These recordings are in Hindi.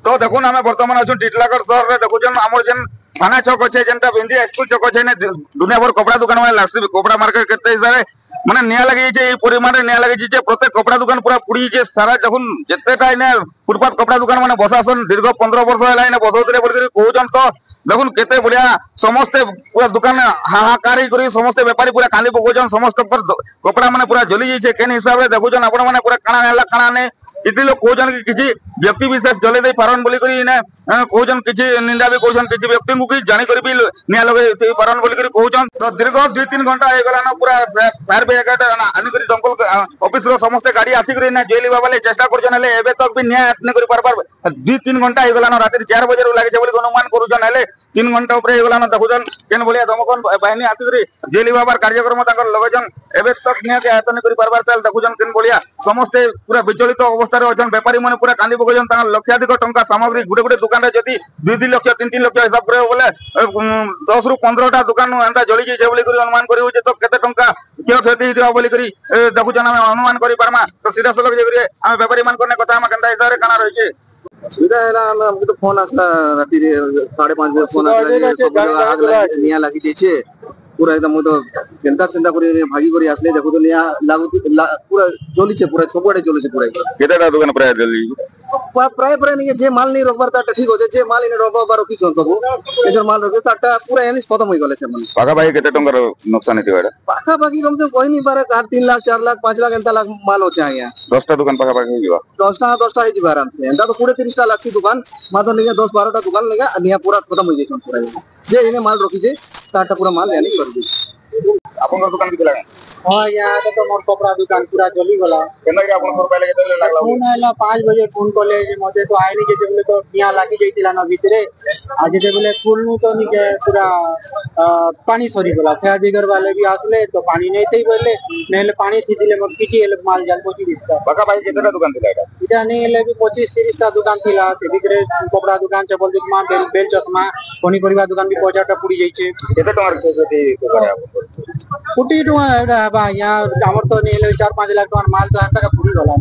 तो देखुन आम बर्तमान अच्छे टीटलागढ़ सहर में देखुन आम जेन थाना चौक अच्छे जेनटा बिंदी स्कूल चौक अच्छे दुनिया भर कपड़ा दुकान मैंने लगती कपड़ा मार्केट के हिसाब से माने निया लगी परिमाण निया लगी प्रत्येक कपड़ा दुकान पूरा पुड़ी सारा देखुन जितेटा इने फुटपाथ कपड़ा दुकान मैंने बसासन दीर्घ 15 वर्ष है बसौले कहन तो देखुन केते बढ़िया समस्ते पूरा दुकान हाहाकार करी समस्ते बेपारी पूरा कांदी पकाउछन समस्त कपड़ा माने पूरा जली जाइए केन हिसाब से देखुछन आपण माने पूरा काना हैला काना ने किछि लोग कहउछन कि किछि व्यक्ति विशेष जले दे पारन बोली करी ने कहउछन किछि निंदा भी कहउछन किछि व्यक्ति को कि जानि करी भी निया लगे ते पारन बोली करी कहउछन तो दीर्घ 2-3 घंटा हे गला ना पूरा फायर ब्रिगेड आनी करी दमकल ऑफिस रो समस्त गाड़ी आसी करी ना जेली बाबाले चेष्टा करछन हेले एबे तक भी न्याय आत्ने करी पारबार 2-3 घंटा हे गला ना रात्रि 4 बजे रो लागे छै बोली अनुमान करूछन हेले 3 घंटा ऊपर हे गला ना देखुछन केन बोलिया दमकल बाहिनी आसी करी जेली बाबार कार्यक्रम ताकर लगजन एबे तक न्याय के आयतन करी पारबार ताल देखुछन केन बोलिया समस्त पूरा विचलित अवस्था रे अछन व्यापारी माने पूरा कांदी पकाउछन ताकर लक्षाधिक टंका सामग्री गुडे गुडे दुकान रे जदी 2-2 लाख 3-3 लाख हिसाब करे बोले 10 रु 15 टा दुकान एंता जली जे बोली करी अनुमान करी होचे तो केते टंका क्यों क्षति हितबा बोली करी देखुछन हम अनुमान करी पारमा तो सीधा सलग जे करी हम व्यापारी मान करने कथा हम केनता हिसाब रे काना रहिचे सुविधा है हमको तो फोन आसला राती 5:30 बजे फोन आसला आग लगी निया लगी जाइए पूरा एकदम तो चिंता चिंता करी भागी करी आसले देखो तो निया लागू पूरा जली छे पूरा सबडे जली छे पूरा केतेटा दुकान प्राय जली प्राय प्राय नहीं जे माल नहीं रोकबार ता ठीक हो जे माल इने रोकबार रखी छन सब ए जो माल रोके ताटा पूरा एनी खत्म हो गले से मन पाका भाई केते टंकर नुकसान हेती बाडा पाका बाकी कम से कोई नहीं बारे 3 लाख 4 लाख 5 लाख एंता लाख माल होचे आया 10 टा दुकान पाका पाका हिवा 10 टा ही आराम से एंता तो 20-30 टा लाख दुकान मात्र नहीं 10-12 टा दुकान लेगा निया पूरा खत्म हो जाई छन पूरा जे इने माल रखी जे ताटा पूरा माल यानी कर दी आपन दुकान भी लगा हां यहां तो मोर कपड़ा दुकान पूरा जली गला केना के आपन घर पहले केते लागला फोन आइला 5 बजे फोन करले जे मते तो आइनी जे बोले तो निया लागी जाइतिला न भीतरे आज जे बोले फुल नु तो नि के पूरा पानी सरी गला फायर ब्रिगेड वाले भी आसले तो पानी नहीं थई बोले नेले पानी थीदिले मत किटी एले माल जान पोची दिसता बाका भाई केतेटा दुकान थिला इटा नहीं एले भी 25-30 टा दुकान थिला ते भीतरे कपड़ा दुकान चपल दुकान बेल चश्मा कोनी परिवा दुकान भी 50 टा पुड़ी जाइछे केते टंकार क्षति दुकान आपन कोटी टुआ एडा बा यहाँ हमर तो नेले 4-5 लाख टका माल तो अंता का पुड़ी गला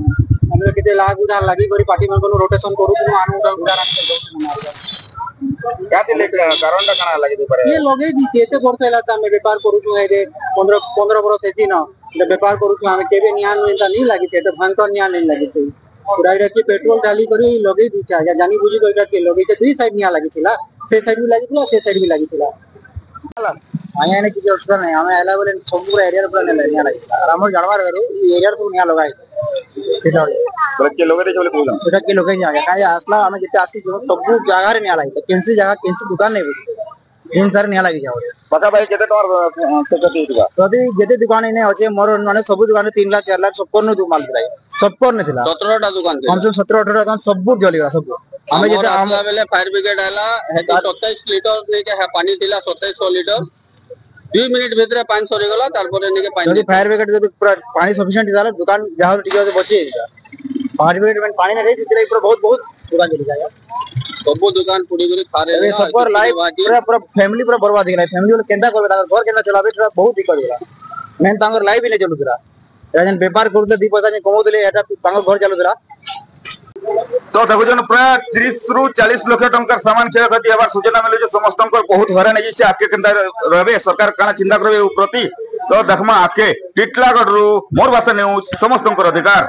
हमरे केते लाख उधार लागी करी पार्टी में कोनो रोटेशन करू कोनो आनु उधार क्या दिले कारण काना लागि दे पारे ये लगे दी केते करते लाता में व्यापार करू छु रे 15 वर्ष एती न व्यापार करू छु हम केबे नियान एंता नहीं लागी ते भयंकर नियान नहीं लागी ते पूरा रे पेट्रोल डाली करी लगे दी चा जानी बुझी कोइटा के लगे ते दुई साइड निया लागी थिला से साइड भी लागी थिला से साइड भी लागी थिला आया ने किसी असर नहीं हमें आला बोले सब पूरा एरिया रे पूरा निया लागी और हमर जानवर करू एरिया रे निया लगाई केटा बोले के लोगे चले कहला एटा के लोगे जागा काया असला हमें जते आसी सब जगह रे निया लागी केनसी जगह केनसी दुकान नहीं बुझी इन सर निया लागी जाओ बाका भाई केते टंकार क्षति हितबा तभी जते दुकान ने होचे मोर माने सब दुकान 3 लाख 4 लाख सब पर नु माल दिलाई सब पर ने थिला 17 टा दुकान हम सब 17-18 दुकान सब जली गला सब हमें जते हमला बेले फायर ब्रिगेड आला है 27 लीटर ने के है पानी थिला 2700 लीटर 2 मिनिट भीतर पानी सरी गला तार पर ने के पानी जदी फायर ब्रिगेड जदी पूरा पानी सफिशिएंट दिला दुकान जहां ठीक है बचे फायर ब्रिगेड में पानी नहीं दिला पूरा बहुत दुकान जली जाएगा सब दुकान पूरी पूरी खा रहे सब पर लाइफ पूरा फैमिली पूरा बर्बाद गेला फैमिली वाले केंदा करबे घर केंदा चलाबे बहुत दिक्कत गेला मेन तांगर लाइफ ही नहीं चलुतरा जन व्यापार करले 2 पैसा कमाउतले एटा तांगर घर चलुतरा तो देखुन प्राय 30 रु 40 लाख टंकार सामान क्षयक्षति हबार सूचना मिले जे समस्त बहुत हैरान है आके केनता रहबे सरकार काना चिंता करबे प्रति तो देखमा आके टीटलागढ़ रु मोर भाषा न्यूज समस्त अधिकार।